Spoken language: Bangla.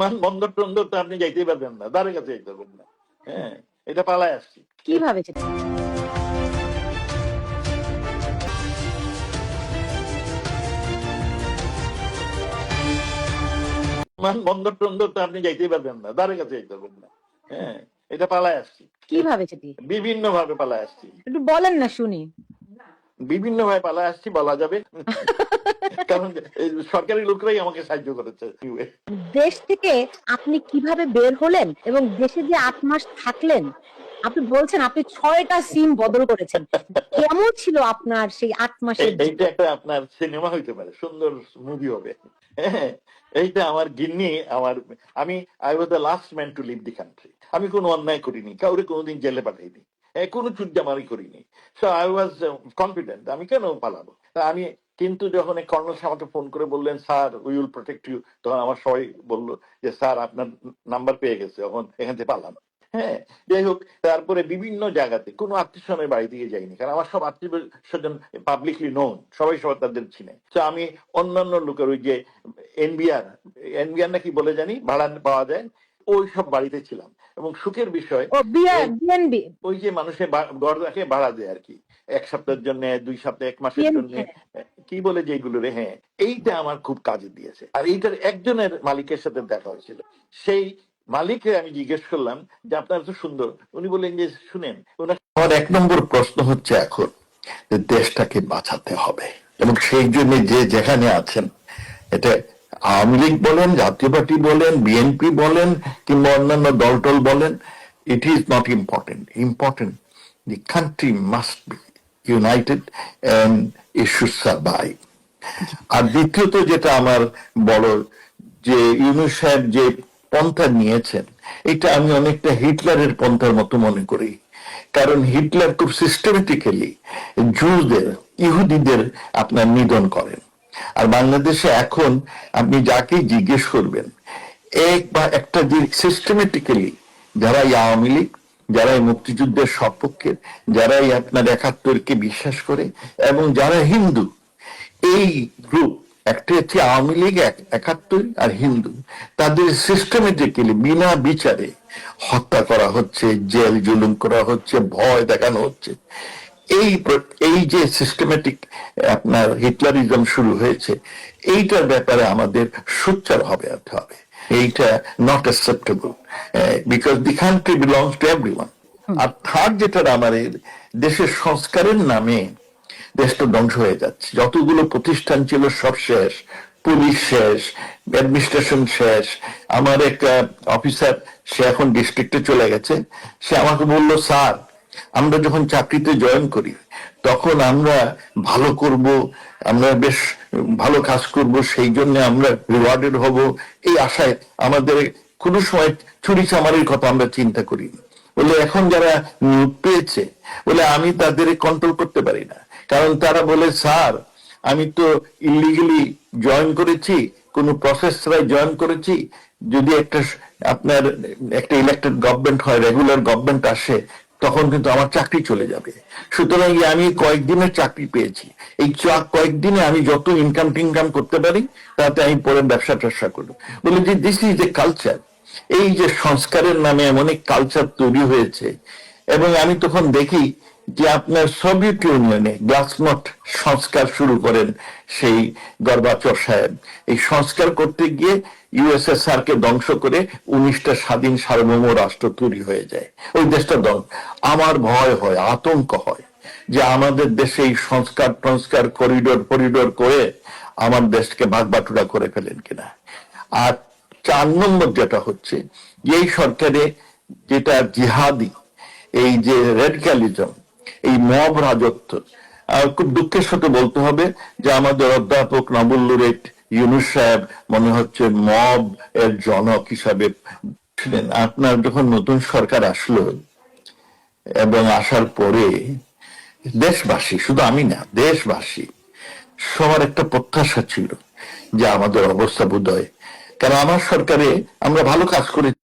বন্দর টন্দর তো আপনি যাইতেই পারবেন না, দ্বারের কাছে যাইতে পারবেন না। হ্যাঁ, এটা পালায় আসছি। কিভাবে বন্দর টন্দর তো আপনি যাইতেই পারবেন না, দ্বারের কাছে যাইতে পারবেন না। হ্যাঁ, এটা পালায় আসছি। কিভাবে সেটি বিভিন্ন ভাবে পালায় আসছি। একটু বলেন না শুনি। বিভিন্ন ভাবে পালায় আসছি বলা যাবে, কারণ সরকারি লোকরাই আমাকে সাহায্য করেছে। দেশ থেকে আপনি কিভাবে বের হলেন এবং দেশে যে 8 মাস থাকলেন, আপনি বলছেন আপনি 6টা সিম বদল করেছেন। কেমন ছিল আপনার সেই 8 মাসের? এইটা একটা আপনার সিনেমা হইতে পারে, সুন্দর মুভি হবে। হ্যাঁ, এইটা আমার গিন্নি, আমি I was the last man to leave the country. আমি কোনো অন্যায় করিনি, কাউরে কোনোদিন জেলে পাঠাইনি, কোনো চুটজামারি করিনি। সো আই ওয়াজ কনফিডেন্ট, আমি কেন পালাবো। আমি কিন্তু যখন কর্নেল আমাকে ফোন করে বললেন, sir we will protect you, তখন আমার সবাই বললো যে স্যার আপনার নাম্বার পেয়ে গেছে, এখন এখান থেকে পালান। হ্যাঁ, যাই হোক, তারপরে বিভিন্ন জায়গাতে কোনো আত্মীয় স্বজনের বাড়ি দিয়ে যাইনি, কারণ আমার সব আত্মীয় স্বজন পাবলিকলি নোন, সবাই সবাই তাদের চিনে। তো আমি অন্যান্য লোকের ওই যে এনবিআর নাকি বলে জানি ভাড়া পাওয়া যায়, ওই সব বাড়িতে ছিলাম। এবং সুখের বিষয়, ওই যে মানুষের ঘর রাখে ভাড়া দেয় আর কি, 1 সপ্তাহের জন্য, 2 সপ্তাহ, 1 মাসের জন্য, কি বলে যেগুলো রে। হ্যাঁ, এইটা আমার খুব কাজে দিয়েছে। আর এইটার একজনের মালিকের সাথে দেখা হয়েছিল। সেই মালিককে আমি জিজ্ঞেস করলাম যে আপনার তো সুন্দর, উনি বললেন যে শুনেন, আমার 1 নম্বর প্রশ্ন হচ্ছে এখন যে দেশটাকে বাঁচাতে হবে, এবং সেই জন্য যে যেখানে আছেন, এটা আওয়ামী লীগ বলেন, জাতীয় পার্টি বলেন, বিএনপি বলেন, কিংবা অন্যান্য দলটল বলেন, it is not important the country must be united and it should survive. আর দ্বিতীয়ত যেটা আমার বড়, যে ইউনূস সাহেব যে পন্থা নিয়েছেন, এটা আমি অনেকটা হিটলারের পন্থার মতো মনে করি। কারণ হিটলার খুব সিস্টেমেটিক্যালি জুদের, ইহুদিদের আপনার নিধন করেন। আর বাংলাদেশে এখন আপনি যাকেই জিজ্ঞেস করবেন, একটা সিস্টেমেটিক্যালি যারা আওয়ামী লীগ, যারা মুক্তিযুদ্ধের সপক্ষের, যারা আপনার 71-কে বিশ্বাস করে, এবং যারা হিন্দু, এই গ্রুপ, একটা হচ্ছে আওয়ামী লীগ, 71 আর হিন্দু, তাদের সিস্টেমেটিক্যালি বিনা বিচারে হত্যা করা হচ্ছে, জেল জুলুম করা হচ্ছে, ভয় দেখানো হচ্ছে। এই যে সিস্টেমেটিক আপনার হিটলারিজম শুরু হয়েছে, এইটার ব্যাপারে আমাদের সোচ্চার হবে এইটা not acceptable, because the country belongs to everyone. আর থার্ড যেটা, আমাদের দেশের সংস্কারের নামে দেশটা ধ্বংস হয়ে যাচ্ছে। যতগুলো প্রতিষ্ঠান ছিল সব শেষ, পুলিশ শেষ, অ্যাডমিনিস্ট্রেশন শেষ। আমার এক অফিসার, সে এখন ডিস্ট্রিক্টে চলে গেছে, সে আমাকে বলল, স্যার আমরা যখন চাকরিতে জয়েন করি তখন আমরা ভালো করব, আমরা বেশ ভালো কাজ করব, সেই জন্য আমরা রিওয়ার্ডেড হব, এই আশায় আমাদের কোনো সময় চুরি চামারির কথা আমরা চিন্তা করি। বলে এখন যারা নিয়োগ পেয়েছে, বলে আমি তাদের কন্ট্রোল করতে পারি না, কারণ তারা বলে, স্যার আমি তো ইলিগালি জয়েন করেছি, কোন প্রসেস ছাড়াই জয়েন করেছি, যদি আপনার একটা ইলেক্টেড গভর্নমেন্ট হয়, রেগুলার গভর্নমেন্ট আসে, তখন কিন্তু আমার চাকরি চলে যাবে। সুতরাং আমি কয়েকদিনের চাকরি পেয়েছি, এই কয়েকদিনে আমি যত ইনকাম টিনকাম করতে পারি, তাতে আমি পরে ব্যবসা ট্যাবসা করবো। বলে যে দিস ইজ এ কালচার। এই যে সংস্কারের নামে এমন এক কালচার তৈরি হয়েছে। এবং আমি তখন দেখি যে আপনার সোভিয়েত ইউনিয়নে গ্লাসনোট সংস্কার শুরু করেন সেই গর্বাচর সাহেব। এই সংস্কার করতে গিয়ে ইউএসএসআর কে ধ্বংস করে 19টা স্বাধীন সার্বভৌম রাষ্ট্র তৈরি হয়ে যায়। ওই দেশটা আমার ভয় হয়, আতঙ্ক হয় যে আমাদের দেশে এই সংস্কার করিডোর করে আমার দেশকে ভাগবাটুরা করে ফেলেন কিনা। আর 4 নম্বর যেটা হচ্ছে, এই সরকারে যেটা জিহাদি, এই যে রেডিক্যালিজম, এই মব রাজত্ব, খুব দুঃখের সাথে বলতে হবে যে আমাদের অধ্যাপক নোবেল লরেট ইউনূস সাহেব মনে হচ্ছে মব এর জনক হিসাবে ছিলেন। আপনার যখন নতুন সরকার আসলো, এবং আসার পরে দেশবাসী, শুধু আমি না, দেশবাসী সবার একটা প্রত্যাশা ছিল যে আমাদের অবস্থা বোধহয়, কারণ আমার সরকারে আমরা ভালো কাজ করেছি।